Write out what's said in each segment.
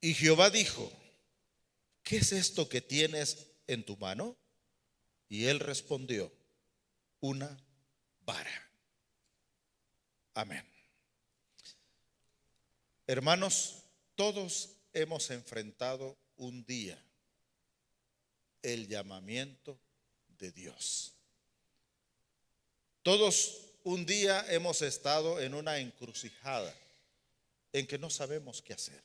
Y Jehová dijo: ¿qué es esto que tienes en tu mano? Y él respondió: una vara. Amén. Hermanos, todos hemos enfrentado un día el llamamiento de Dios. Todos un día hemos estado en una encrucijada en que no sabemos qué hacer.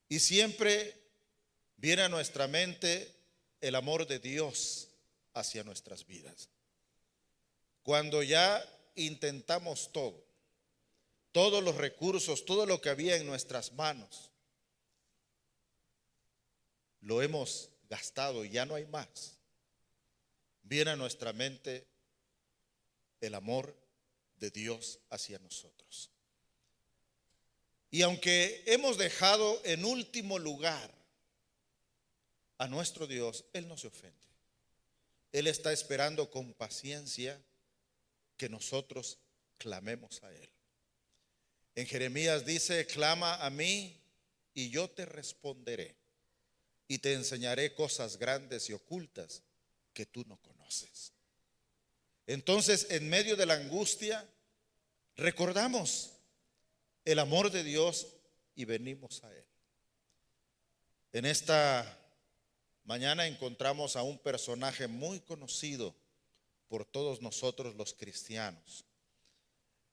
Y siempre viene a nuestra mente el amor de Dios hacia nuestras vidas. Cuando ya intentamos todo, todos los recursos, todo lo que había en nuestras manos, lo hemos gastado y ya no hay más, viene a nuestra mente el amor de Dios hacia nosotros. Y aunque hemos dejado en último lugar a nuestro Dios, Él no se ofende. Él está esperando con paciencia que nosotros clamemos a Él. En Jeremías dice: clama a mí y yo te responderé y te enseñaré cosas grandes y ocultas que tú no conoces. Entonces, en medio de la angustia, recordamos el amor de Dios y venimos a Él. En esta mañana encontramos a un personaje muy conocido por todos nosotros los cristianos.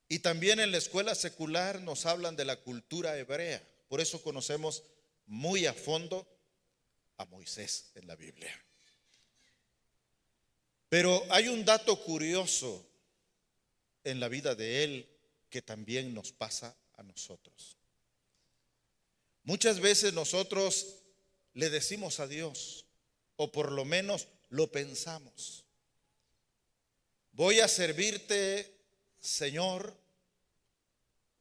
Y también en la escuela secular nos hablan de la cultura hebrea. Por eso conocemos muy a fondo a Moisés en la Biblia. Pero hay un dato curioso en la vida de él que también nos pasa a nosotros. Muchas veces nosotros le decimos a Dios, o por lo menos lo pensamos: voy a servirte, Señor,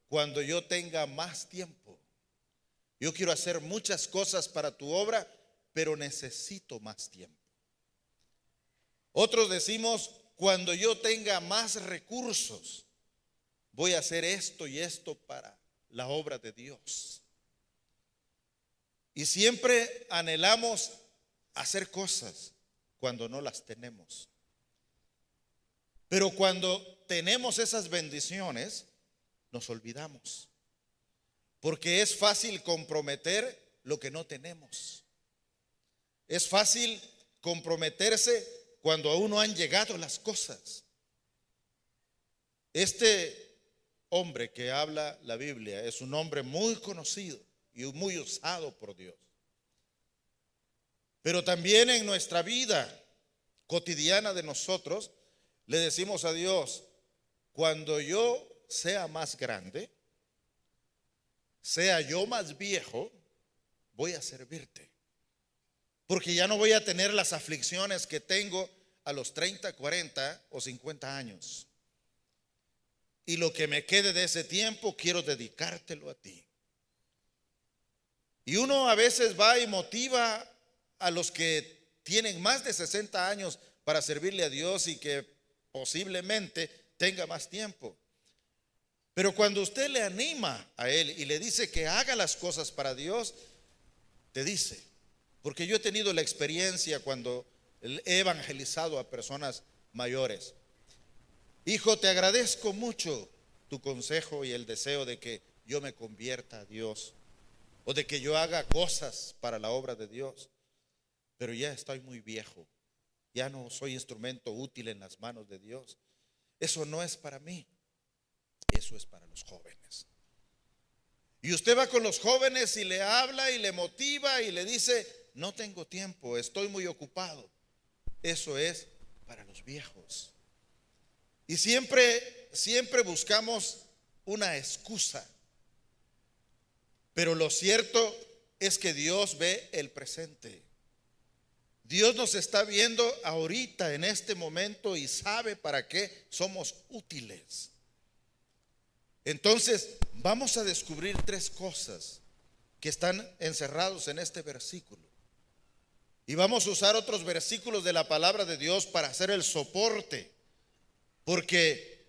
cuando yo tenga más tiempo. Yo quiero hacer muchas cosas para tu obra, pero necesito más tiempo. Otros decimos: cuando yo tenga más recursos, voy a hacer esto y esto para la obra de Dios. Y siempre anhelamos hacer cosas cuando no las tenemos. Pero cuando tenemos esas bendiciones, nos olvidamos. Porque es fácil comprometer lo que no tenemos. Es fácil comprometerse cuando aún no han llegado las cosas. Este hombre que habla la Biblia es un hombre muy conocido y muy usado por Dios. Pero también en nuestra vida cotidiana de nosotros le decimos a Dios: cuando yo sea más grande, sea yo más viejo, voy a servirte. Porque ya no voy a tener las aflicciones que tengo a los 30, 40 o 50 años. Y lo que me quede de ese tiempo quiero dedicártelo a ti. Y uno a veces va y motiva a los que tienen más de 60 años para servirle a Dios y que posiblemente tenga más tiempo. Pero cuando usted le anima a él y le dice que haga las cosas para Dios, te dice, porque yo he tenido la experiencia cuando he evangelizado a personas mayores: hijo, te agradezco mucho tu consejo y el deseo de que yo me convierta a Dios o de que yo haga cosas para la obra de Dios, pero ya estoy muy viejo, ya no soy instrumento útil en las manos de Dios. Eso no es para mí, eso es para los jóvenes. Y usted va con los jóvenes y le habla y le motiva y le dice: no tengo tiempo, estoy muy ocupado. Eso es para los viejos. Y siempre buscamos una excusa. Pero lo cierto es que Dios ve el presente. Dios nos está viendo ahorita, en este momento, y sabe para qué somos útiles. Entonces, vamos a descubrir 3 cosas que están encerrados en este versículo. Y vamos a usar otros versículos de la palabra de Dios para hacer el soporte, porque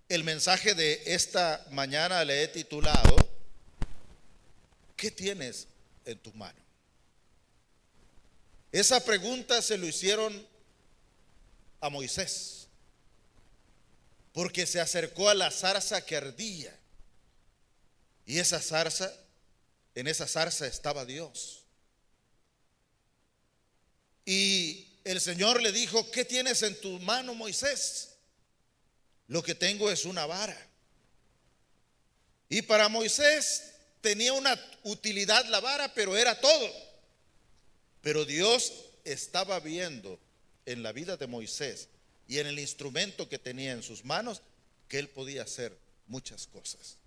el mensaje de esta mañana le he titulado: ¿qué tienes en tu mano? Esa pregunta se lo hicieron a Moisés, porque se acercó a la zarza que ardía, y esa zarza, en esa zarza estaba Dios. Y el Señor le dijo: ¿qué tienes en tu mano, Moisés? Lo que tengo es una vara. Y para Moisés tenía una utilidad la vara, pero era todo. Pero Dios estaba viendo en la vida de Moisés y en el instrumento que tenía en sus manos que él podía hacer muchas cosas.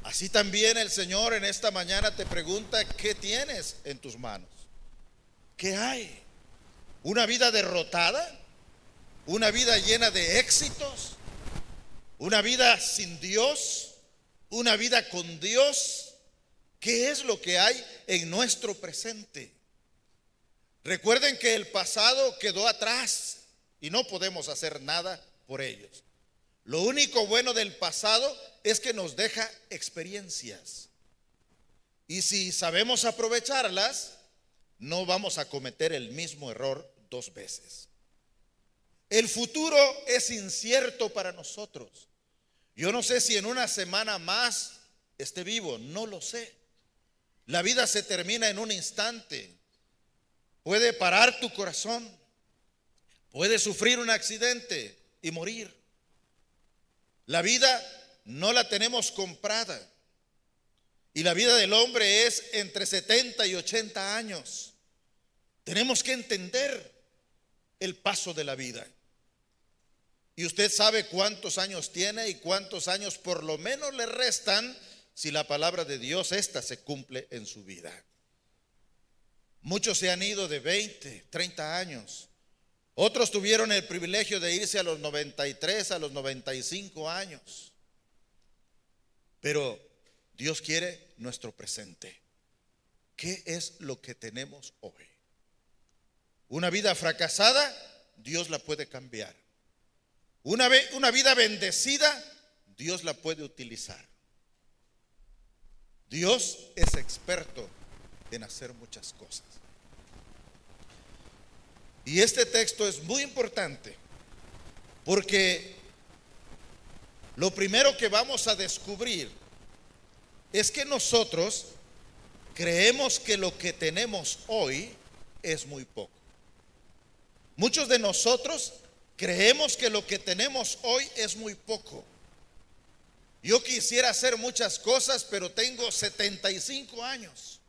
Así también el Señor en esta mañana te pregunta: ¿qué tienes en tus manos? ¿Qué hay? ¿Una vida derrotada? ¿Una vida llena de éxitos? ¿Una vida sin Dios? ¿Una vida con Dios? ¿Qué es lo que hay en nuestro presente? Recuerden que el pasado quedó atrás y no podemos hacer nada por ellos. Lo único bueno del pasado es que nos deja experiencias. Y si sabemos aprovecharlas, no vamos a cometer el mismo error dos veces. El futuro es incierto para nosotros. Yo no sé si en una semana más esté vivo, no lo sé. La vida se termina en un instante. Puede parar tu corazón, puede sufrir un accidente y morir. La vida no la tenemos comprada. Y la vida del hombre es entre 70 y 80 años. Tenemos que entender el paso de la vida. Y usted sabe cuántos años tiene y cuántos años por lo menos le restan si la palabra de Dios esta se cumple en su vida. Muchos se han ido de 20, 30 años. Otros tuvieron el privilegio de irse a los 93, a los 95 años. Pero Dios quiere nuestro presente. ¿Qué es lo que tenemos hoy? Una vida fracasada, Dios la puede cambiar. Una vida bendecida, Dios la puede utilizar. Dios es experto en hacer muchas cosas. Y este texto es muy importante porque lo primero que vamos a descubrir es que nosotros creemos que lo que tenemos hoy es muy poco. Muchos de nosotros creemos que lo que tenemos hoy es muy poco. Yo quisiera hacer muchas cosas, pero tengo 75 años.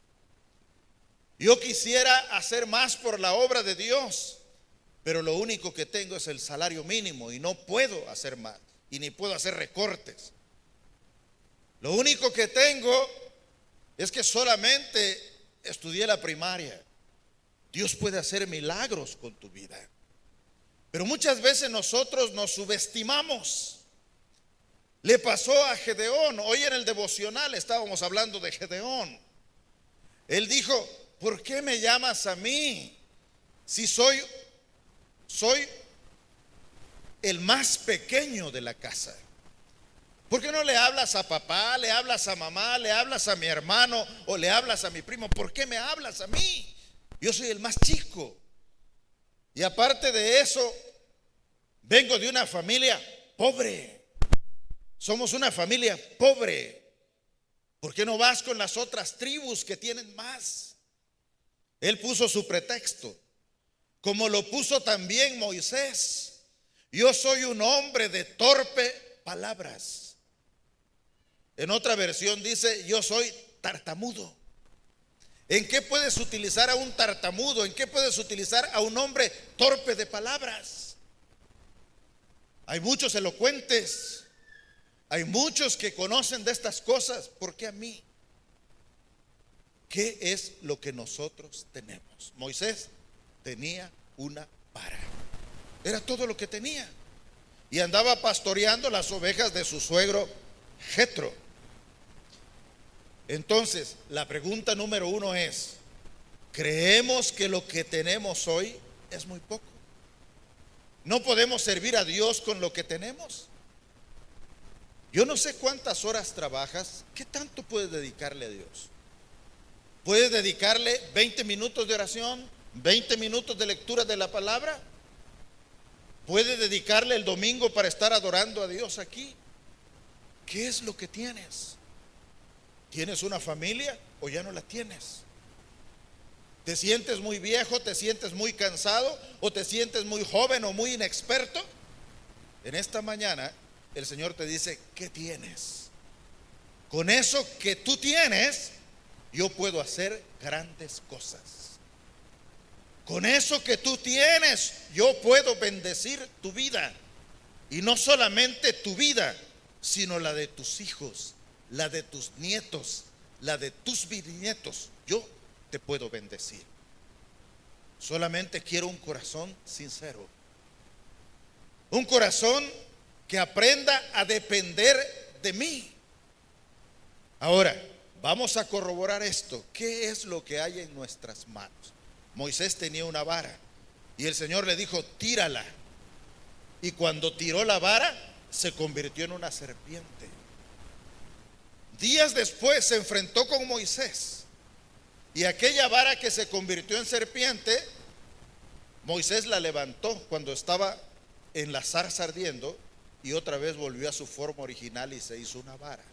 Yo quisiera hacer más por la obra de Dios, pero lo único que tengo es el salario mínimo y no puedo hacer más y ni puedo hacer recortes. Lo único que tengo es que solamente estudié la primaria. Dios puede hacer milagros con tu vida, pero muchas veces nosotros nos subestimamos. Le pasó a Gedeón. Hoy en el devocional estábamos hablando de Gedeón. Él dijo: ¿por qué me llamas a mí si soy el más pequeño de la casa? ¿Por qué no le hablas a papá, le hablas a mamá, le hablas a mi hermano o le hablas a mi primo? ¿Por qué me hablas a mí? Yo soy el más chico. Y aparte de eso, vengo de una familia pobre. Somos una familia pobre. ¿Por qué no vas con las otras tribus que tienen más? Él puso su pretexto, como lo puso también Moisés. Yo soy un hombre de torpe palabras. En otra versión dice: yo soy tartamudo. ¿En qué puedes utilizar a un tartamudo? ¿En qué puedes utilizar a un hombre torpe de palabras? Hay muchos elocuentes, hay muchos que conocen de estas cosas. ¿Por qué a mí? ¿Qué es lo que nosotros tenemos? Moisés tenía una vara. Era todo lo que tenía. Y andaba pastoreando las ovejas de su suegro Jetro. Entonces, la pregunta número uno es: ¿creemos que lo que tenemos hoy es muy poco? ¿No podemos servir a Dios con lo que tenemos? Yo no sé cuántas horas trabajas, ¿qué tanto puedes dedicarle a Dios? ¿Puedes dedicarle 20 minutos de oración, 20 minutos de lectura de la palabra? ¿Puedes dedicarle el domingo para estar adorando a Dios aquí? ¿Qué es lo que tienes? ¿Tienes una familia o ya no la tienes? ¿Te sientes muy viejo, te sientes muy cansado o te sientes muy joven o muy inexperto? En esta mañana el Señor te dice, ¿qué tienes? Con eso que tú tienes, yo puedo hacer grandes cosas. Con eso que tú tienes, yo puedo bendecir tu vida. Y no solamente tu vida, sino la de tus hijos, la de tus nietos, la de tus bisnietos. Yo te puedo bendecir. Solamente quiero un corazón sincero. Un corazón que aprenda a depender de mí. Ahora, vamos a corroborar esto. ¿Qué es lo que hay en nuestras manos? Moisés tenía una vara y el Señor le dijo, tírala. Y cuando tiró la vara, se convirtió en una serpiente. Días después se enfrentó con Moisés. Y aquella vara que se convirtió en serpiente, Moisés la levantó cuando estaba en la zarza ardiendo y otra vez volvió a su forma original y se hizo una vara.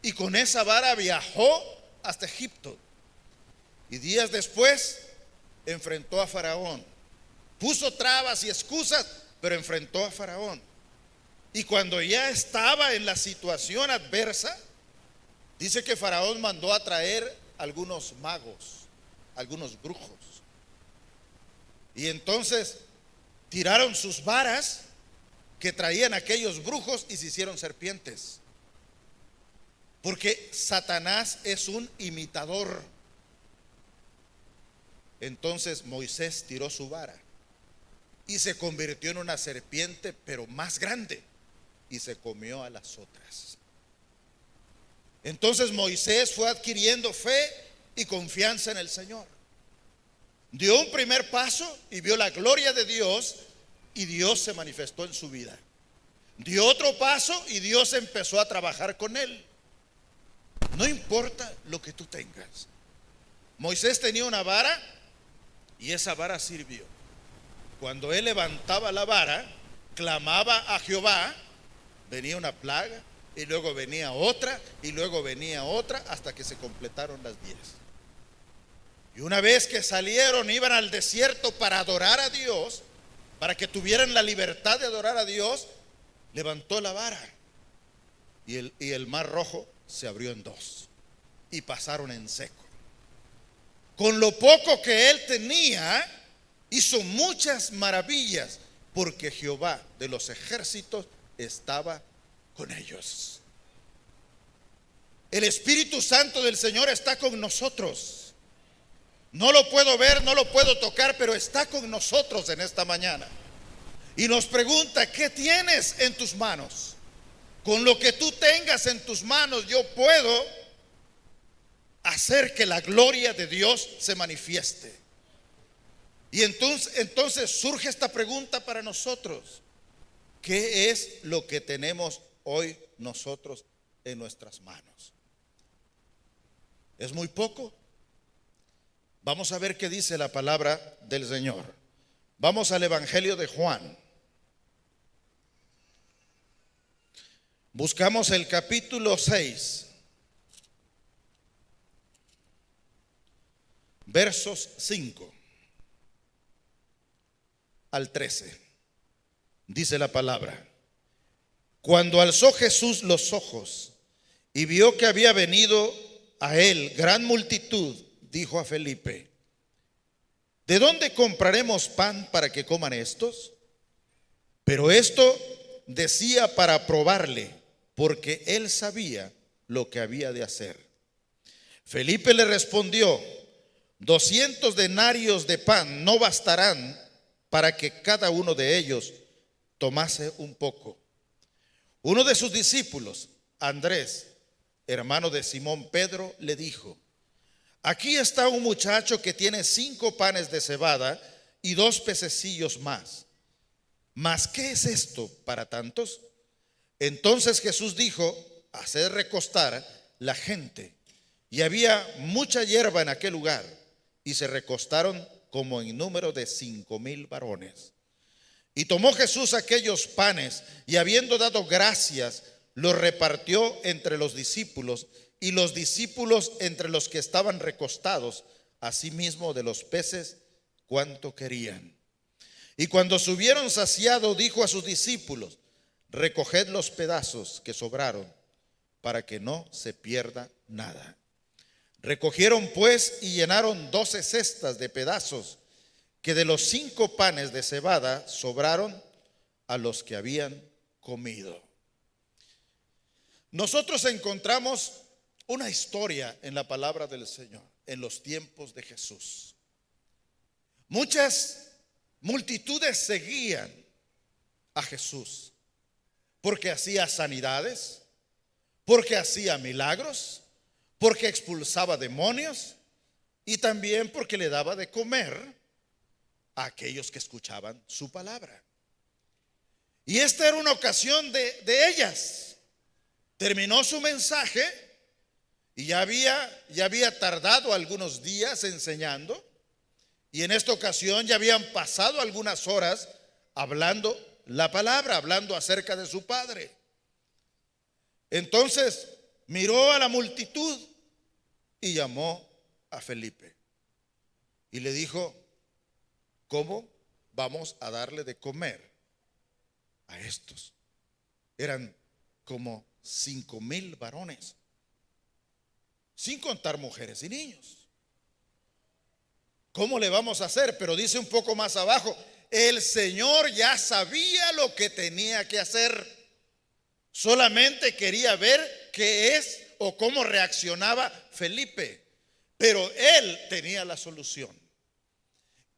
Y con esa vara viajó hasta Egipto. Y días después enfrentó a Faraón. Puso trabas y excusas, pero enfrentó a Faraón. Y cuando ya estaba en la situación adversa, dice que Faraón mandó a traer algunos magos, algunos brujos. Y entonces tiraron sus varas que traían aquellos brujos y se hicieron serpientes. Porque Satanás es un imitador. Entonces Moisés tiró su vara y se convirtió en una serpiente, pero más grande, y se comió a las otras. Entonces Moisés fue adquiriendo fe y confianza en el Señor. Dio un primer paso y vio la gloria de Dios y Dios se manifestó en su vida. Dio otro paso y Dios empezó a trabajar con él. No importa lo que tú tengas. Moisés tenía una vara y esa vara sirvió. Cuando él levantaba la vara, clamaba a Jehová, venía una plaga y luego venía otra y luego venía otra hasta que se completaron las 10. Y una vez que salieron, iban al desierto para adorar a Dios, para que tuvieran la libertad de adorar a Dios, levantó la vara y el mar Rojo se abrió en dos y pasaron en seco. Con lo poco que él tenía, hizo muchas maravillas, porque Jehová de los ejércitos estaba con ellos. El Espíritu Santo del Señor está con nosotros. No lo puedo ver, no lo puedo tocar, pero está con nosotros en esta mañana. Y nos pregunta, ¿qué tienes en tus manos? Con lo que tú tengas en tus manos, yo puedo hacer que la gloria de Dios se manifieste. Y entonces surge esta pregunta para nosotros: ¿qué es lo que tenemos hoy nosotros en nuestras manos? ¿Es muy poco? Vamos a ver qué dice la palabra del Señor. Vamos al Evangelio de Juan. Buscamos el capítulo 6, versos 5 al 13. Dice la palabra: cuando alzó Jesús los ojos y vio que había venido a él gran multitud, dijo a Felipe: ¿de dónde compraremos pan para que coman estos? Pero esto decía para probarle, porque él sabía lo que había de hacer. Felipe le respondió: 200 denarios de pan no bastarán para que cada uno de ellos tomase un poco. Uno de sus discípulos, Andrés, hermano de Simón Pedro, le dijo: aquí está un muchacho que tiene 5 panes de cebada y 2 pececillos más. ¿Mas qué es esto para tantos? Entonces Jesús dijo: haced recostar la gente. Y había mucha hierba en aquel lugar, y se recostaron como en número de 5,000 varones. Y tomó Jesús aquellos panes, y habiendo dado gracias, los repartió entre los discípulos, y los discípulos entre los que estaban recostados, asimismo de los peces cuanto querían. Y cuando se hubieron saciado, dijo a sus discípulos: recoged los pedazos que sobraron, para que no se pierda nada. Recogieron pues y llenaron 12 cestas de pedazos, que de los 5 panes de cebada sobraron a los que habían comido. Nosotros encontramos una historia en la palabra del Señor en los tiempos de Jesús. Muchas multitudes seguían a Jesús porque hacía sanidades, porque hacía milagros, porque expulsaba demonios y también porque le daba de comer a aquellos que escuchaban su palabra. Y esta era una ocasión de ellas. Terminó su mensaje y ya había tardado algunos días enseñando, y en esta ocasión ya habían pasado algunas horas hablando la palabra, hablando acerca de su Padre. Entonces miró a la multitud y llamó a Felipe y le dijo: ¿cómo vamos a darle de comer a estos? Eran como 5,000 varones, sin contar mujeres y niños. ¿Cómo le vamos a hacer? Pero dice un poco más abajo: el Señor ya sabía lo que tenía que hacer. Solamente quería ver qué es o cómo reaccionaba Felipe. Pero él tenía la solución.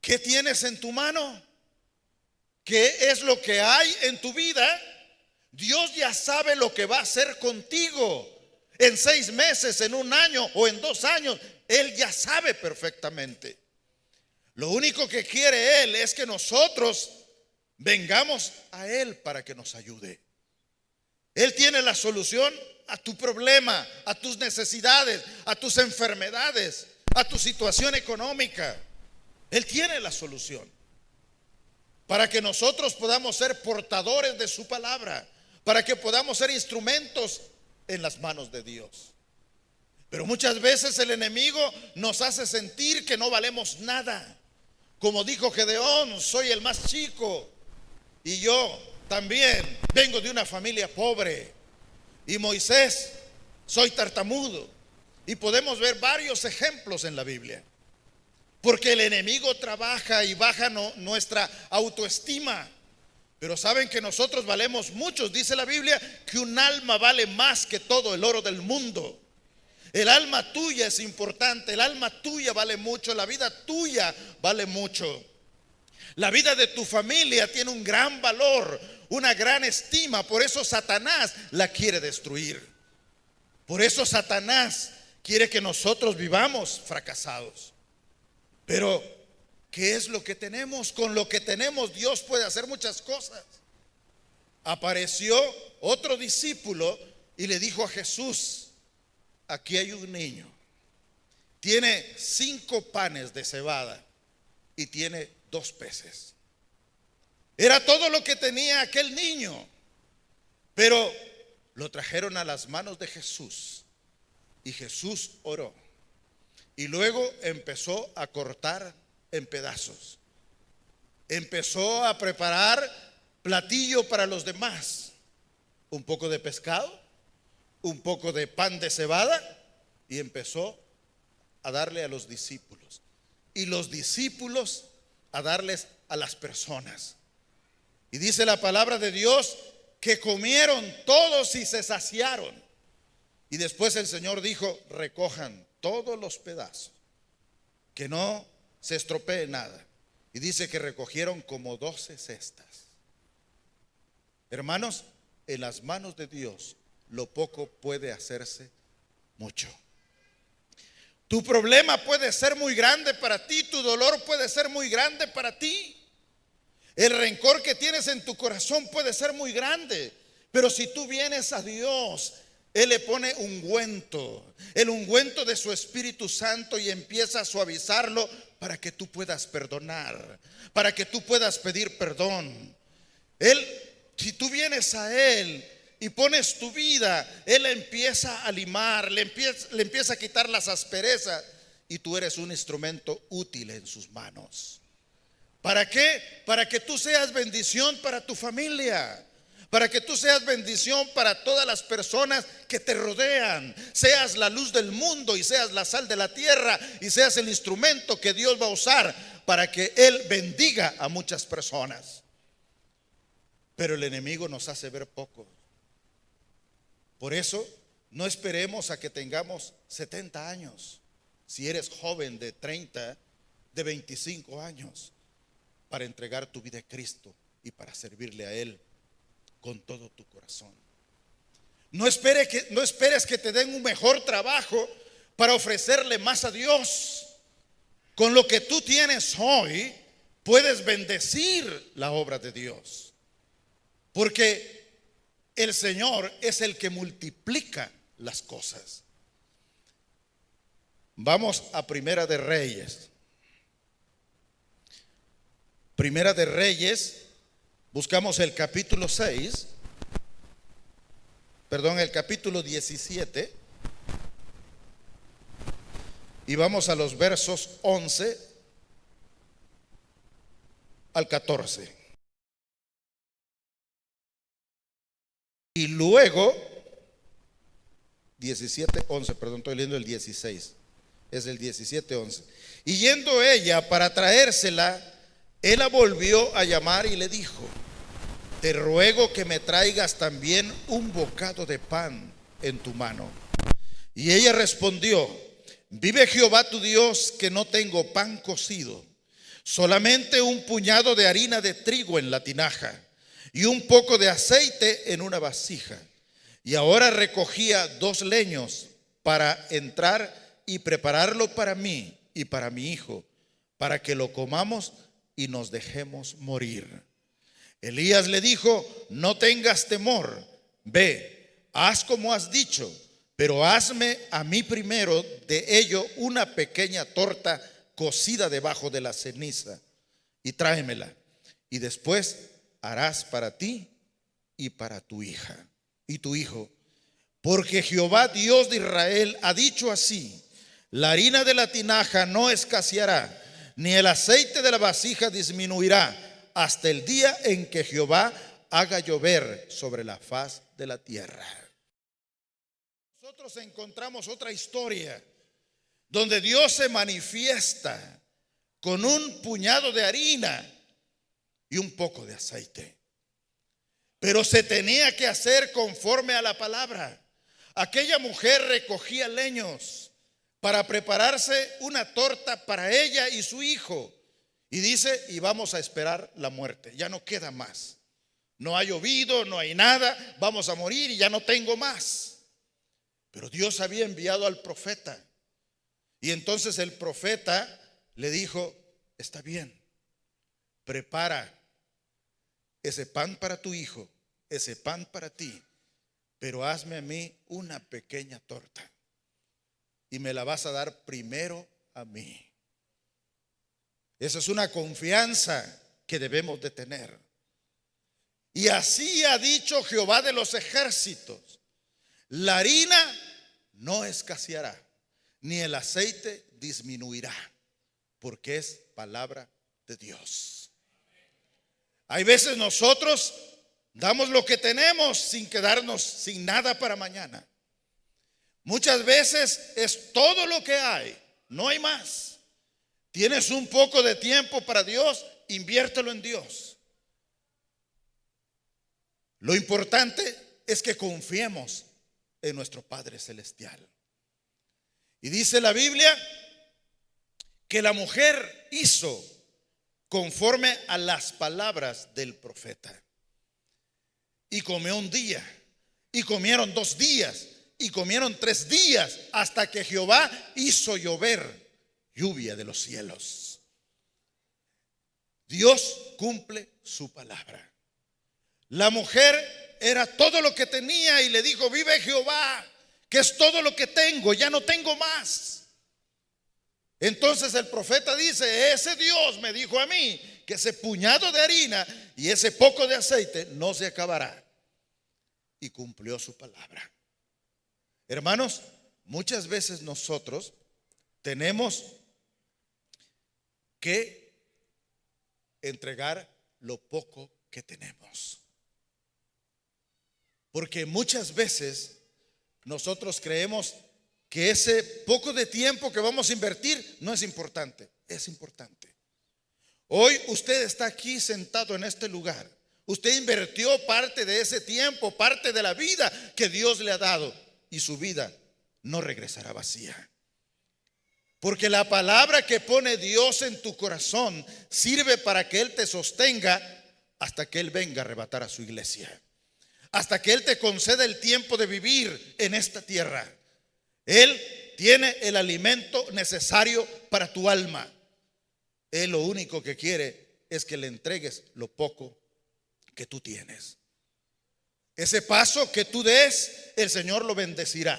¿Qué tienes en tu mano? ¿Qué es lo que hay en tu vida? Dios ya sabe lo que va a hacer contigo en 6 meses, en 1 año o en 2 años. Él ya sabe perfectamente. Lo único que quiere Él es que nosotros vengamos a Él para que nos ayude. Él tiene la solución a tu problema, a tus necesidades, a tus enfermedades, a tu situación económica. Él tiene la solución para que nosotros podamos ser portadores de su palabra, para que podamos ser instrumentos en las manos de Dios. Pero muchas veces el enemigo nos hace sentir que no valemos nada. Como dijo Gedeón: soy el más chico, y yo también vengo de una familia pobre. Y Moisés: soy tartamudo. Y podemos ver varios ejemplos en la Biblia, porque el enemigo trabaja y baja nuestra autoestima. Pero saben que nosotros valemos mucho. Dice la Biblia que un alma vale más que todo el oro del mundo. El alma tuya es importante, el alma tuya vale mucho, la vida tuya vale mucho. La vida de tu familia tiene un gran valor, una gran estima. Por eso Satanás la quiere destruir. Por eso Satanás quiere que nosotros vivamos fracasados. Pero ¿qué es lo que tenemos? Con lo que tenemos Dios puede hacer muchas cosas. Apareció otro discípulo y le dijo a Jesús: aquí hay un niño, tiene 5 panes de cebada y tiene 2 peces. Era todo lo que tenía aquel niño, pero lo trajeron a las manos de Jesús y Jesús oró. Y luego empezó a cortar en pedazos. Empezó a preparar platillo para los demás. Un poco de pescado, un poco de pan de cebada, y empezó a darle a los discípulos. Y los discípulos a darles a las personas. Y dice la palabra de Dios que comieron todos y se saciaron. Y después el Señor dijo: recojan todos los pedazos, que no se estropee nada. Y dice que recogieron como 12 cestas. Hermanos, en las manos de Dios lo poco puede hacerse mucho. Tu problema puede ser muy grande para ti, tu dolor puede ser muy grande para ti. El rencor que tienes en tu corazón puede ser muy grande, Pero si tú vienes a Dios, Él le pone ungüento, el ungüento de su Espíritu Santo, y empieza a suavizarlo para que tú puedas perdonar, para que tú puedas pedir perdón. Si tú vienes a Él y pones tu vida, Él empieza a limar, le empieza a quitar las asperezas, y tú eres un instrumento útil en sus manos. ¿Para qué? Para que tú seas bendición para tu familia, para que tú seas bendición para todas las personas que te rodean. Seas la luz del mundo y seas la sal de la tierra, y seas el instrumento que Dios va a usar para que Él bendiga a muchas personas. Pero el enemigo nos hace ver poco. Por eso no esperemos a que tengamos 70 años. Si eres joven de 30, de 25 años, para entregar tu vida a Cristo y para servirle a Él con todo tu corazón. No esperes que te den un mejor trabajo para ofrecerle más a Dios. Con lo que tú tienes hoy, puedes bendecir la obra de Dios, porque el Señor es el que multiplica las cosas. Vamos a Primera de Reyes. Primera de Reyes, buscamos el capítulo 6, el capítulo 17, y vamos a los versos 11 al 14. Y luego, 17:11, estoy leyendo el 16, es el 17:11. Y yendo ella para traérsela, él la volvió a llamar y le dijo: te ruego que me traigas también un bocado de pan en tu mano. Y ella respondió: vive Jehová tu Dios, que no tengo pan cocido, solamente un puñado de harina de trigo en la tinaja y un poco de aceite en una vasija. Y ahora recogía 2 leños para entrar y prepararlo para mí y para mi hijo, para que lo comamos y nos dejemos morir. Elías le dijo: no tengas temor, ve, haz como has dicho, pero hazme a mí primero de ello una pequeña torta cocida debajo de la ceniza, y tráemela, y después harás para ti y para tu hija y tu hijo, porque Jehová Dios de Israel ha dicho así: la harina de la tinaja no escaseará, ni el aceite de la vasija disminuirá, hasta el día en que Jehová haga llover sobre la faz de la tierra. Nosotros encontramos otra historia donde Dios se manifiesta con un puñado de harina y un poco de aceite, pero se tenía que hacer conforme a la palabra. Aquella mujer recogía leños para prepararse una torta para ella y su hijo, y dice: y vamos a esperar la muerte, ya no queda más, no ha llovido, no hay nada, vamos a morir y ya no tengo más. Pero Dios había enviado al profeta, y entonces el profeta le dijo: está bien, prepara ese pan para tu hijo, ese pan para ti, pero hazme a mí una pequeña torta y me la vas a dar primero a mí. Esa es una confianza que debemos de tener. Y así ha dicho Jehová de los ejércitos: la harina no escaseará, ni el aceite disminuirá, porque es palabra de Dios. Hay veces nosotros damos lo que tenemos sin quedarnos sin nada para mañana. Muchas veces es todo lo que hay, no hay más. Tienes un poco de tiempo para Dios, inviértelo en Dios. Lo importante es que confiemos en nuestro Padre Celestial. Y dice la Biblia que la mujer hizo conforme a las palabras del profeta. Y comió un día, y comieron 2 días, y comieron 3 días, hasta que Jehová hizo llover lluvia de los cielos. Dios cumple su palabra. La mujer era todo lo que tenía y le dijo: vive Jehová, que es todo lo que tengo, ya no tengo más. Entonces el profeta dice: ese Dios me dijo a mí que ese puñado de harina y ese poco de aceite no se acabará. Y cumplió su palabra. Hermanos, muchas veces nosotros tenemos que entregar lo poco que tenemos. Porque muchas veces nosotros creemos que ese poco de tiempo que vamos a invertir no es importante. Es importante. Hoy usted está aquí sentado en este lugar. Usted invirtió parte de ese tiempo, parte de la vida que Dios le ha dado, y su vida no regresará vacía. Porque la palabra que pone Dios en tu corazón sirve para que Él te sostenga hasta que Él venga a arrebatar a su iglesia. Hasta que Él te conceda el tiempo de vivir en esta tierra. Él tiene el alimento necesario para tu alma. Él lo único que quiere es que le entregues lo poco que tú tienes. Ese paso que tú des, el Señor lo bendecirá.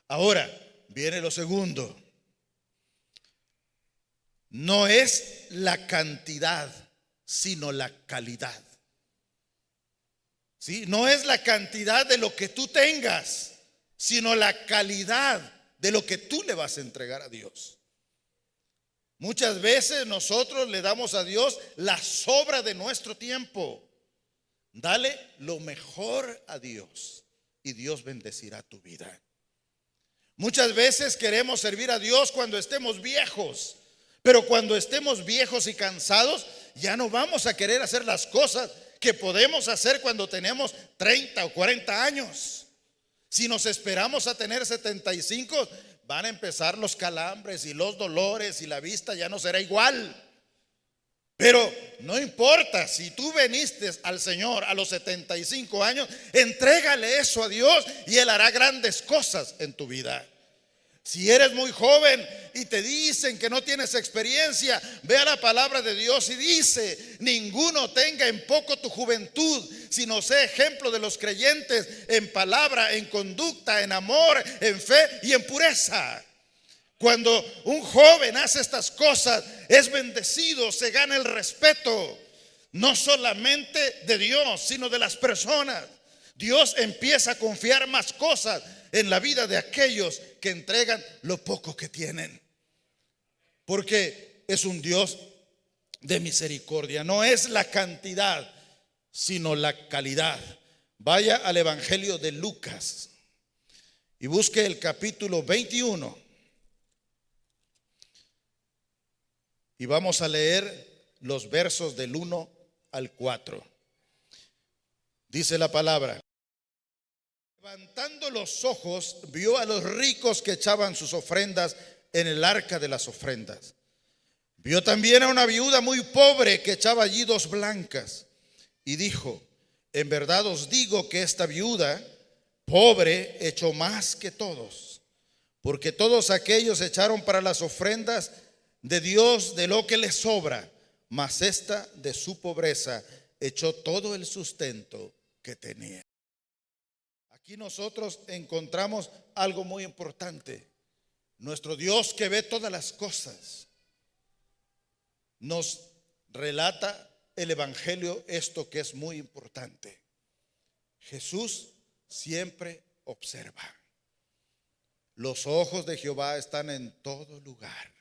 Ahora viene lo segundo. No es la cantidad, sino la calidad. ¿Sí? No es la cantidad de lo que tú tengas, sino la calidad de lo que tú le vas a entregar a Dios. Muchas veces nosotros le damos a Dios la sobra de nuestro tiempo. Dale lo mejor a Dios y Dios bendecirá tu vida. Muchas veces queremos servir a Dios cuando estemos viejos, pero cuando estemos viejos y cansados, ya no vamos a querer hacer las cosas que podemos hacer cuando tenemos 30 o 40 años. Si nos esperamos a tener 75, van a empezar los calambres y los dolores y la vista ya no será igual. Pero no importa, si tú viniste al Señor a los 75 años, entrégale eso a Dios y Él hará grandes cosas en tu vida. Si eres muy joven y te dicen que no tienes experiencia, ve a la palabra de Dios y dice: ninguno tenga en poco tu juventud, sino sé ejemplo de los creyentes en palabra, en conducta, en amor, en fe y en pureza. Cuando un joven hace estas cosas, es bendecido, se gana el respeto, no solamente de Dios, sino de las personas. Dios empieza a confiar más cosas en la vida de aquellos que entregan lo poco que tienen. Porque es un Dios de misericordia. No es la cantidad, sino la calidad. Vaya al Evangelio de Lucas y busque el capítulo 21. Y vamos a leer los versos del 1 al 4. Dice la palabra: levantando los ojos, vio a los ricos que echaban sus ofrendas en el arca de las ofrendas. Vio también a una viuda muy pobre que echaba allí 2 blancas. Y dijo: en verdad os digo que esta viuda pobre echó más que todos, porque todos aquellos echaron para las ofrendas de Dios de lo que les sobra, mas esta de su pobreza echó todo el sustento que tenía. Aquí nosotros encontramos algo muy importante. Nuestro Dios, que ve todas las cosas, nos relata el Evangelio esto que es muy importante. Jesús siempre observa. Los ojos de Jehová están en todo lugar.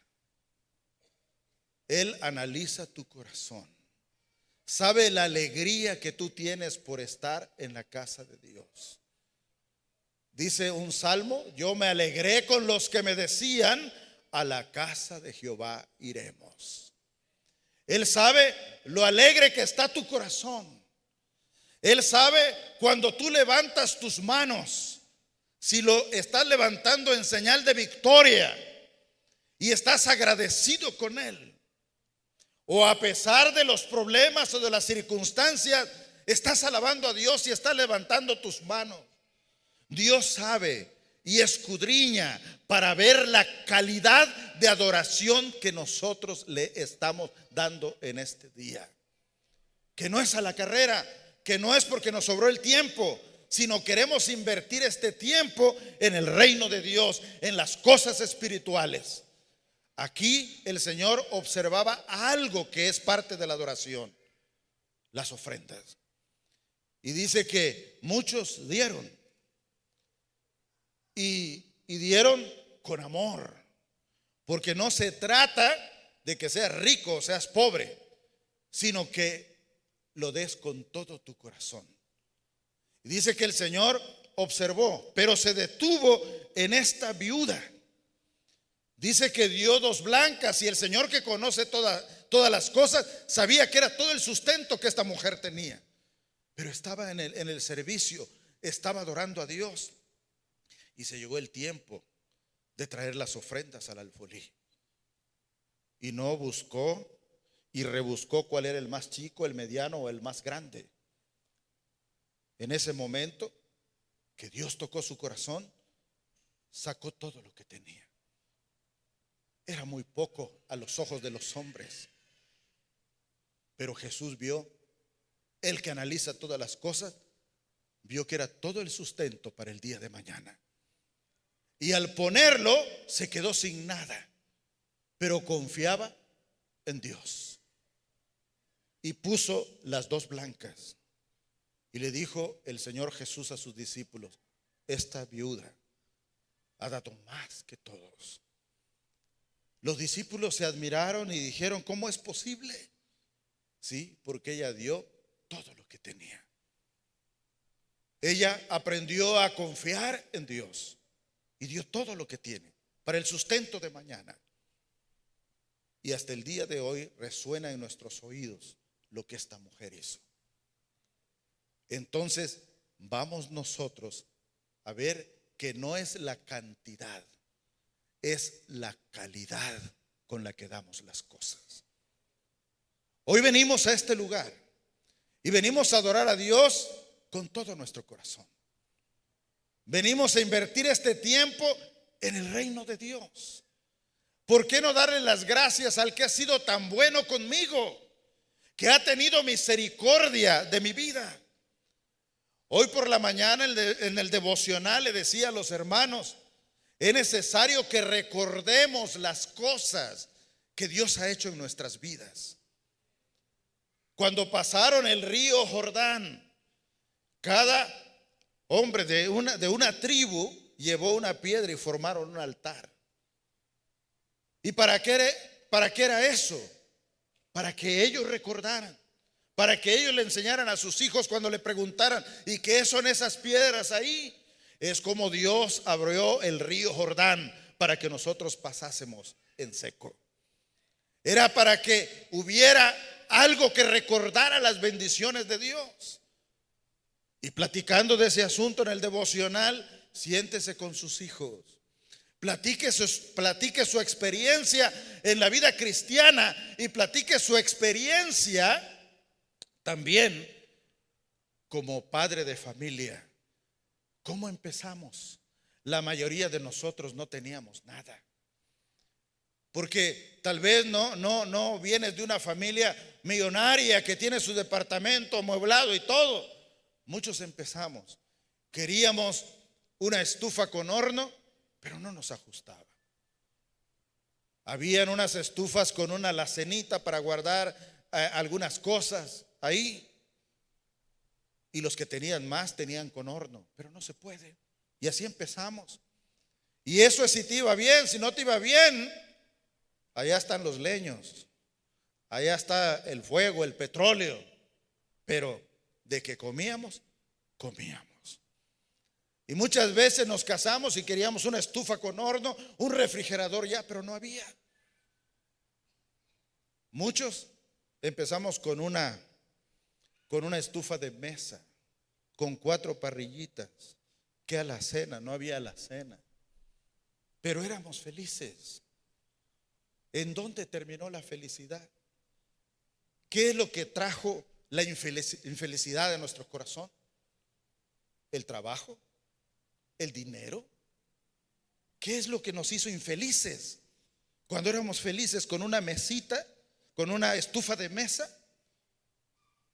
Él analiza tu corazón. Sabe la alegría que tú tienes por estar en la casa de Dios. Dice un salmo: yo me alegré con los que me decían: a la casa de Jehová iremos. Él sabe lo alegre que está tu corazón. Él sabe cuando tú levantas tus manos, si lo estás levantando en señal de victoria y estás agradecido con Él, o a pesar de los problemas o de las circunstancias, estás alabando a Dios y estás levantando tus manos. Dios sabe y escudriña para ver la calidad de adoración que nosotros le estamos dando en este día. Que no es a la carrera, que no es porque nos sobró el tiempo, sino queremos invertir este tiempo en el reino de Dios, en las cosas espirituales. Aquí el Señor observaba algo que es parte de la adoración: las ofrendas. Y dice que muchos dieron, y dieron con amor, porque no se trata de que seas rico o seas pobre, sino que lo des con todo tu corazón. Y dice que el Señor observó, pero se detuvo en esta viuda. Dice que dio 2 blancas, y el Señor, que conoce todas las cosas, sabía que era todo el sustento que esta mujer tenía. Pero estaba en el servicio, estaba adorando a Dios. Y se llegó el tiempo de traer las ofrendas al alfolí. Y no buscó y rebuscó cuál era el más chico, el mediano o el más grande. En ese momento que Dios tocó su corazón, sacó todo lo que tenía. Era muy poco a los ojos de los hombres, pero Jesús vio, el que analiza todas las cosas, vio que era todo el sustento para el día de mañana. Y al ponerlo, se quedó sin nada, pero confiaba en Dios. Y puso las 2 blancas. Y le dijo el Señor Jesús a sus discípulos: esta viuda ha dado más que todos. Los discípulos se admiraron y dijeron: ¿cómo es posible? Sí, porque ella dio todo lo que tenía. Ella aprendió a confiar en Dios y dio todo lo que tiene para el sustento de mañana. Y hasta el día de hoy resuena en nuestros oídos lo que esta mujer hizo. Entonces vamos nosotros a ver que no es la cantidad, es la calidad con la que damos las cosas. Hoy venimos a este lugar y venimos a adorar a Dios con todo nuestro corazón. Venimos a invertir este tiempo en el reino de Dios. ¿Por qué no darle las gracias al que ha sido tan bueno conmigo, que ha tenido misericordia de mi vida? Hoy por la mañana en el devocional le decía a los hermanos: es necesario que recordemos las cosas que Dios ha hecho en nuestras vidas. Cuando pasaron el río Jordán, cada hombre de una tribu llevó una piedra y formaron un altar. ¿Y para qué era eso? Para que ellos recordaran, para que ellos le enseñaran a sus hijos cuando le preguntaran: ¿y qué son esas piedras ahí? Es como Dios abrió el río Jordán para que nosotros pasásemos en seco. Era para que hubiera algo que recordara las bendiciones de Dios. Y platicando de ese asunto en el devocional, siéntese con sus hijos. Platique su experiencia en la vida cristiana y platique su experiencia también como padre de familia. ¿Cómo empezamos? La mayoría de nosotros no teníamos nada. Porque tal vez no vienes de una familia millonaria que tiene su departamento amueblado y todo. Muchos empezamos. Queríamos una estufa con horno, pero no nos ajustaba. Habían unas estufas con una alacenita para guardar algunas cosas ahí. Y los que tenían más tenían con horno, pero no se puede. Y así empezamos. Y eso es si te iba bien. Si no te iba bien, allá están los leños, allá está el fuego, el petróleo. Pero de que comíamos, comíamos. Y muchas veces nos casamos y queríamos una estufa con horno, un refrigerador ya, pero no había. Muchos empezamos con una estufa de mesa, con 4 parrillitas, que alacena, no había alacena. Pero éramos felices. ¿En dónde terminó la felicidad? ¿Qué es lo que trajo la infelicidad de nuestro corazón? ¿El trabajo? ¿El dinero? ¿Qué es lo que nos hizo infelices? Cuando éramos felices con una mesita, con una estufa de mesa.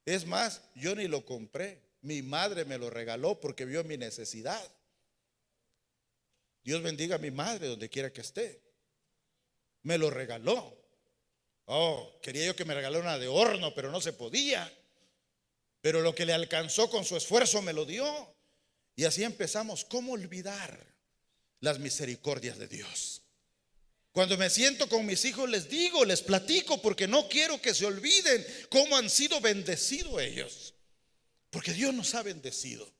Es más, yo ni lo compré. Mi madre me lo regaló porque vio mi necesidad. Dios bendiga a mi madre donde quiera que esté. Me lo regaló. Oh, quería yo que me regalara una de horno, pero no se podía. Pero lo que le alcanzó con su esfuerzo me lo dio. Y así empezamos. ¿Cómo olvidar las misericordias de Dios? Cuando me siento con mis hijos les digo, les platico, porque no quiero que se olviden cómo han sido bendecidos ellos. Porque Dios nos ha bendecido.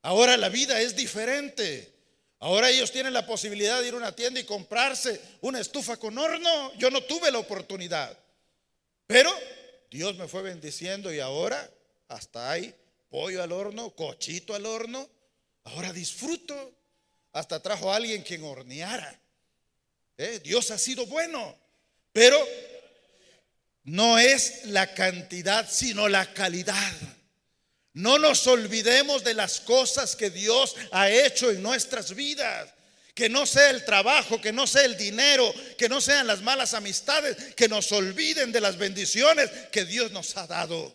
Ahora la vida es diferente. Ahora ellos tienen la posibilidad de ir a una tienda y comprarse una estufa con horno. Yo no tuve la oportunidad. Pero Dios me fue bendiciendo y ahora hasta hay pollo al horno, cochito al horno. Ahora disfruto. Hasta trajo a alguien quien horneara. Dios ha sido bueno. Pero no es la cantidad, sino la calidad. No nos olvidemos de las cosas que Dios ha hecho en nuestras vidas. Que no sea el trabajo, que no sea el dinero, que no sean las malas amistades, que nos olviden de las bendiciones que Dios nos ha dado.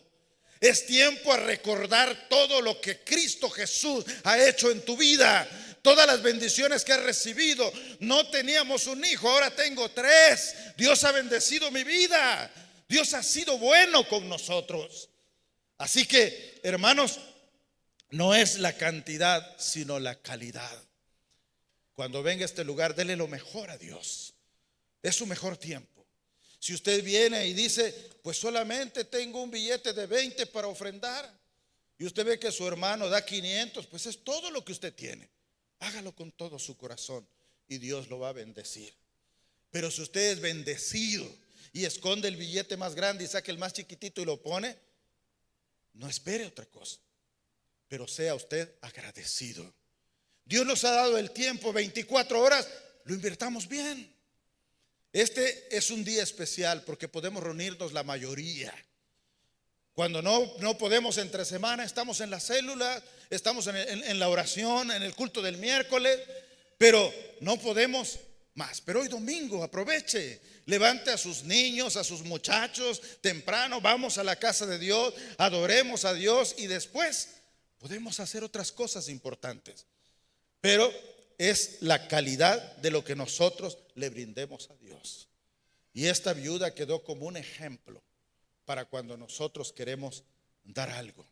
Es tiempo a recordar todo lo que Cristo Jesús ha hecho en tu vida. Todas las bendiciones que has recibido. No teníamos un hijo, ahora tengo 3. Dios ha bendecido mi vida. Dios ha sido bueno con nosotros. Así que, hermanos, no es la cantidad, sino la calidad. Cuando venga a este lugar, dele lo mejor a Dios. Es su mejor tiempo. Si usted viene y dice, pues solamente tengo un billete de 20 para ofrendar, y usted ve que su hermano da 500, pues es todo lo que usted tiene. Hágalo con todo su corazón y Dios lo va a bendecir. Pero si usted es bendecido y esconde el billete más grande y saca el más chiquitito y lo pone, no espere otra cosa, pero sea usted agradecido. Dios nos ha dado el tiempo, 24 horas, lo invirtamos bien. Este es un día especial porque podemos reunirnos la mayoría. Cuando no podemos entre semana, estamos en la célula, estamos en la oración, en el culto del miércoles, pero no podemos más. Pero hoy domingo, aproveche, levante a sus niños, a sus muchachos temprano, vamos a la casa de Dios, adoremos a Dios y después podemos hacer otras cosas importantes. Pero es la calidad de lo que nosotros le brindemos a Dios. Y esta viuda quedó como un ejemplo para cuando nosotros queremos dar algo,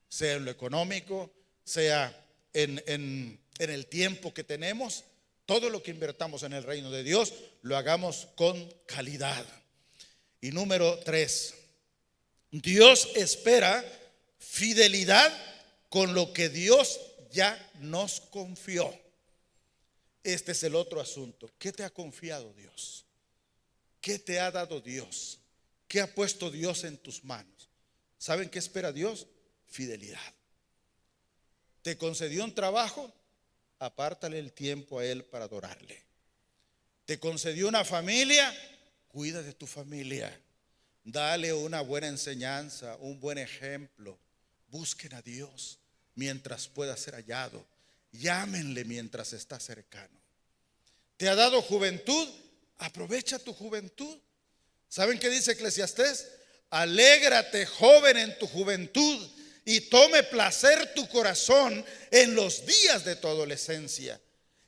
sea en lo económico, sea en el tiempo que tenemos. Todo lo que invertamos en el reino de Dios lo hagamos con calidad. Y número 3, Dios espera fidelidad con lo que Dios ya nos confió. Este es el otro asunto. ¿Qué te ha confiado Dios? ¿Qué te ha dado Dios? ¿Qué ha puesto Dios en tus manos? ¿Saben qué espera Dios? Fidelidad. ¿Te concedió un trabajo? Apártale el tiempo a Él para adorarle. ¿Te concedió una familia? Cuida de tu familia. Dale una buena enseñanza, un buen ejemplo. Busquen a Dios mientras pueda ser hallado. Llámenle mientras está cercano. ¿Te ha dado juventud? Aprovecha tu juventud. ¿Saben qué dice Eclesiastés? Alégrate, joven, en tu juventud y tome placer tu corazón en los días de tu adolescencia.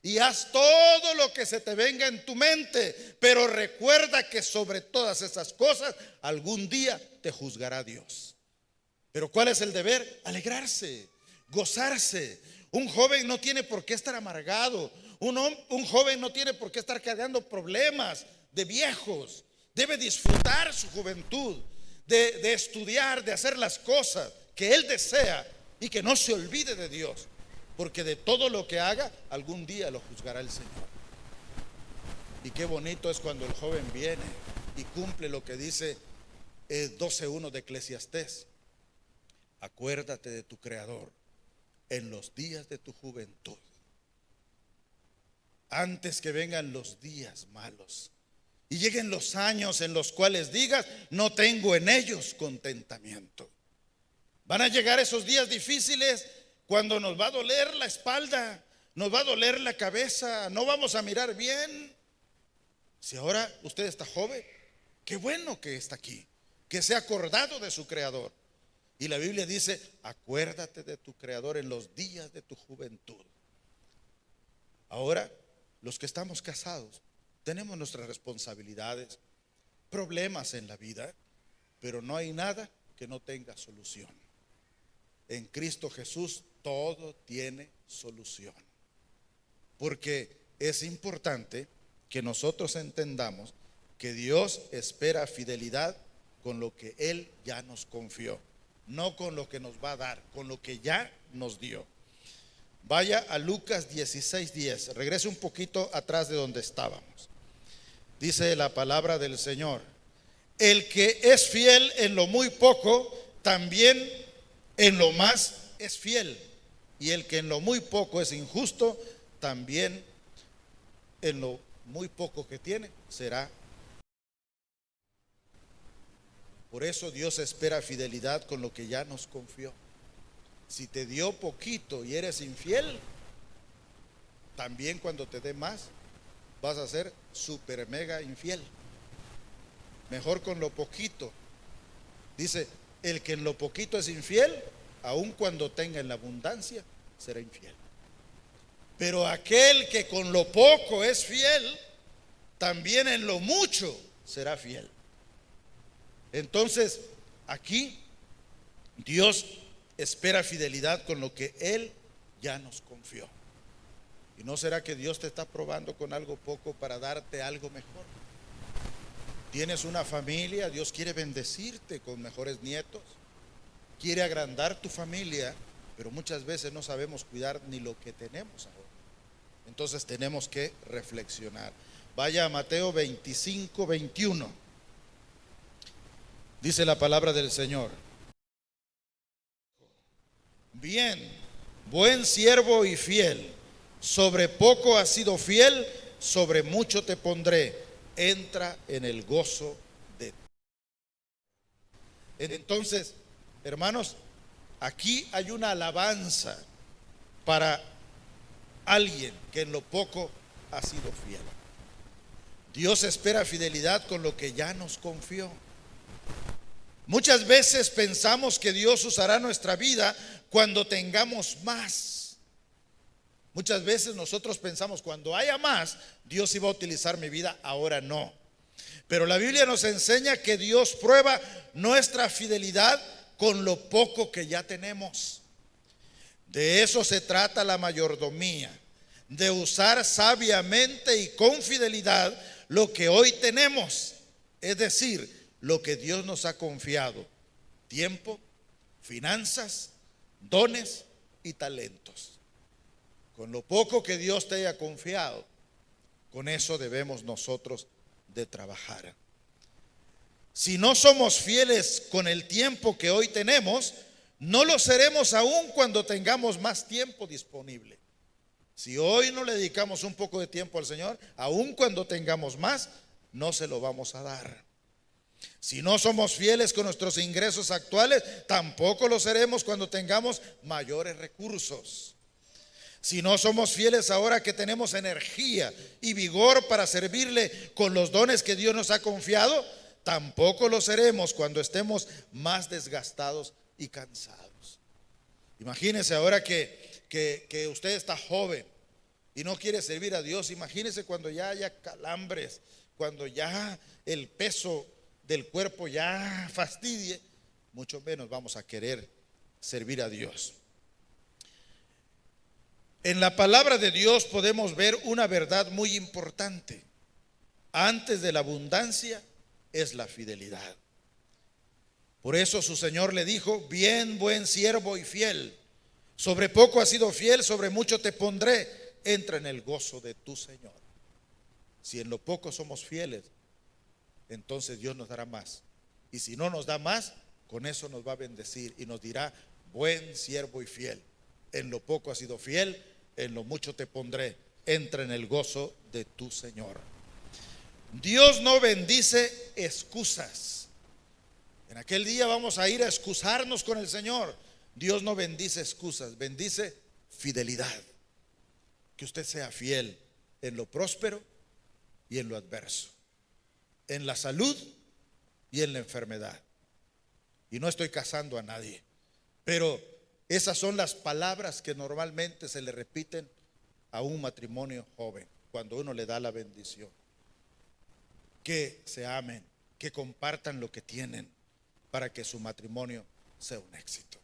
Y haz todo lo que se te venga en tu mente, pero recuerda que sobre todas esas cosas algún día te juzgará Dios. Pero ¿cuál es el deber? Alegrarse, gozarse. Un joven no tiene por qué estar amargado. Un joven no tiene por qué estar cargando problemas de viejos. Debe disfrutar su juventud, de estudiar, de hacer las cosas que él desea y que no se olvide de Dios, porque de todo lo que haga algún día lo juzgará el Señor. Y qué bonito es cuando el joven viene y cumple lo que dice 12:1 de Eclesiastés. Acuérdate de tu Creador en los días de tu juventud, antes que vengan los días malos y lleguen los años en los cuales digas, no tengo en ellos contentamiento. Van a llegar esos días difíciles cuando nos va a doler la espalda, nos va a doler la cabeza, no vamos a mirar bien. Si ahora usted está joven, qué bueno que está aquí. que se ha acordado de su Creador. Y la Biblia dice, acuérdate de tu Creador en los días de tu juventud. Ahora, los que estamos casados, tenemos nuestras responsabilidades, problemas en la vida, pero no hay nada que no tenga solución. En Cristo Jesús todo tiene solución. Porque es importante que nosotros entendamos que Dios espera fidelidad con lo que Él ya nos confió, no con lo que nos va a dar, con lo que ya nos dio. Vaya a Lucas 16:10, regrese un poquito atrás de donde estábamos. Dice la palabra del Señor: el que es fiel en lo muy poco, también en lo más es fiel. Y el que en lo muy poco es injusto, también en lo muy poco que tiene será. Por eso Dios espera fidelidad con lo que ya nos confió. Si te dio poquito y eres infiel, también cuando te dé más vas a ser super mega infiel. Mejor con lo poquito. Dice, el que en lo poquito es infiel, aun cuando tenga en la abundancia, será infiel. Pero aquel que con lo poco es fiel, también en lo mucho será fiel. Entonces, aquí Dios espera fidelidad con lo que Él ya nos confió. ¿Y no será que Dios te está probando con algo poco para darte algo mejor? Tienes una familia, Dios quiere bendecirte con mejores nietos, quiere agrandar tu familia, pero muchas veces no sabemos cuidar ni lo que tenemos ahora. Entonces tenemos que reflexionar. Vaya a Mateo 25:21. Dice la palabra del Señor: bien, buen siervo y fiel, sobre poco has sido fiel, sobre mucho te pondré, entra en el gozo de. Entonces, hermanos, aquí hay una alabanza para alguien que en lo poco ha sido fiel. Dios espera fidelidad con lo que ya nos confió. Muchas veces pensamos que Dios usará nuestra vida cuando tengamos más. Muchas veces nosotros pensamos, cuando haya más, Dios iba a utilizar mi vida, ahora no. Pero la Biblia nos enseña que Dios prueba nuestra fidelidad con lo poco que ya tenemos. De eso se trata la mayordomía, de usar sabiamente y con fidelidad lo que hoy tenemos, es decir, lo que Dios nos ha confiado: tiempo, finanzas, dones y talentos. Con lo poco que Dios te haya confiado, con eso debemos nosotros de trabajar. Si no somos fieles con el tiempo que hoy tenemos, no lo seremos aún cuando tengamos más tiempo disponible. Si hoy no le dedicamos un poco de tiempo al Señor, aún cuando tengamos más, no se lo vamos a dar. Si no somos fieles con nuestros ingresos actuales, tampoco lo seremos cuando tengamos mayores recursos. Si no somos fieles ahora que tenemos energía y vigor para servirle con los dones que Dios nos ha confiado, tampoco lo seremos cuando estemos más desgastados y cansados. Imagínese ahora que usted está joven y no quiere servir a Dios. Imagínese cuando ya haya calambres, cuando ya el peso del cuerpo ya fastidie, mucho menos vamos a querer servir a Dios. En la palabra de Dios podemos ver una verdad muy importante. Antes de la abundancia es la fidelidad. Por eso su Señor le dijo: bien, buen siervo y fiel, sobre poco has sido fiel, sobre mucho te pondré, entra en el gozo de tu Señor. Si en lo poco somos fieles, entonces Dios nos dará más. Y si no nos da más, con eso nos va a bendecir y nos dirá: buen siervo y fiel, en lo poco has sido fiel, en lo mucho te pondré, entra en el gozo de tu Señor. Dios no bendice excusas. En aquel día vamos a ir a excusarnos con el Señor. Dios no bendice excusas, bendice fidelidad. Que usted sea fiel en lo próspero y en lo adverso, en la salud y en la enfermedad, Y no estoy casando a nadie, pero esas son las palabras que normalmente se le repiten a un matrimonio joven cuando uno le da la bendición. Que se amen, que compartan lo que tienen para que su matrimonio sea un éxito.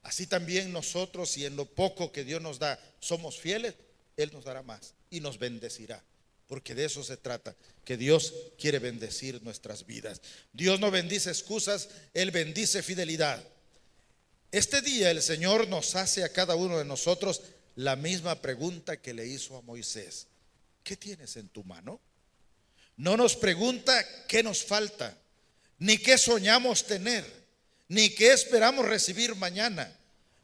Así también nosotros, si en lo poco que Dios nos da somos fieles, Él nos dará más y nos bendecirá. Porque de eso se trata, que Dios quiere bendecir nuestras vidas. Dios no bendice excusas, Él bendice fidelidad. Este día el Señor nos hace a cada uno de nosotros la misma pregunta que le hizo a Moisés. ¿Qué tienes en tu mano? No nos pregunta qué nos falta, ni qué soñamos tener, ni qué esperamos recibir mañana.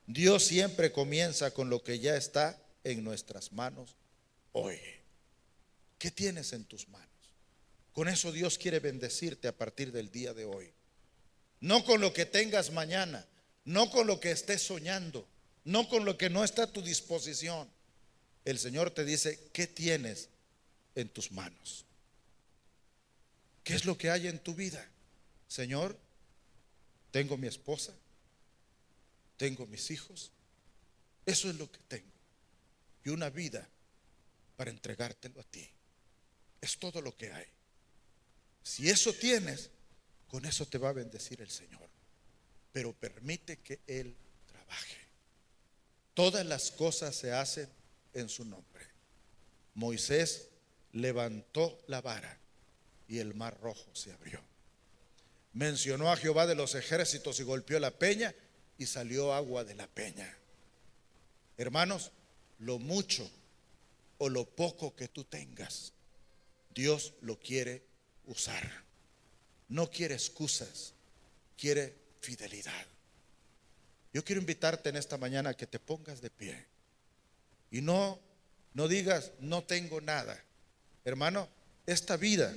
Dios siempre comienza con lo que ya está en nuestras manos hoy. ¿Qué tienes en tus manos? Con eso Dios quiere bendecirte a partir del día de hoy. No con lo que tengas mañana, no con lo que estés soñando, no con lo que no está a tu disposición. El Señor te dice, ¿qué tienes en tus manos? ¿Qué es lo que hay en tu vida? Señor, tengo mi esposa, tengo mis hijos, eso es lo que tengo. Y una vida para entregártelo a ti. Es todo lo que hay. Si eso tienes, con eso te va a bendecir el Señor. Pero permite que Él trabaje. Todas las cosas se hacen en su nombre. Moisés levantó la vara y el mar rojo se abrió. Mencionó a Jehová de los ejércitos y golpeó la peña y salió agua de la peña. Hermanos, lo mucho o lo poco que tú tengas, Dios lo quiere usar. No quiere excusas, quiere fidelidad. Yo quiero invitarte en esta mañana a que te pongas de pie y no digas no tengo nada. Hermano, esta vida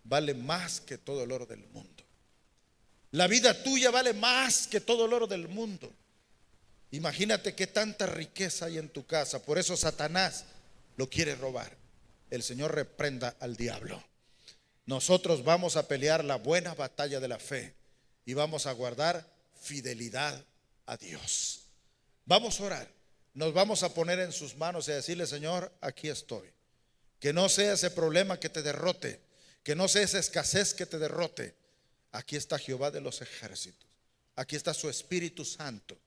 vale más que todo el oro del mundo. La vida tuya vale más que todo el oro del mundo. Imagínate qué tanta riqueza hay en tu casa. Por eso Satanás lo quiere robar. El Señor reprenda al diablo. Nosotros vamos a pelear la buena batalla de la fe y vamos a guardar fidelidad a Dios. Vamos a orar. Nos vamos a poner en sus manos y a decirle, Señor, aquí estoy. Que no sea ese problema que te derrote, que no sea esa escasez que te derrote. Aquí está Jehová de los ejércitos. Aquí está su Espíritu Santo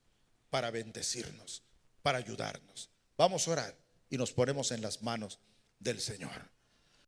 para bendecirnos, para ayudarnos. Vamos a orar y nos ponemos en las manos del Señor.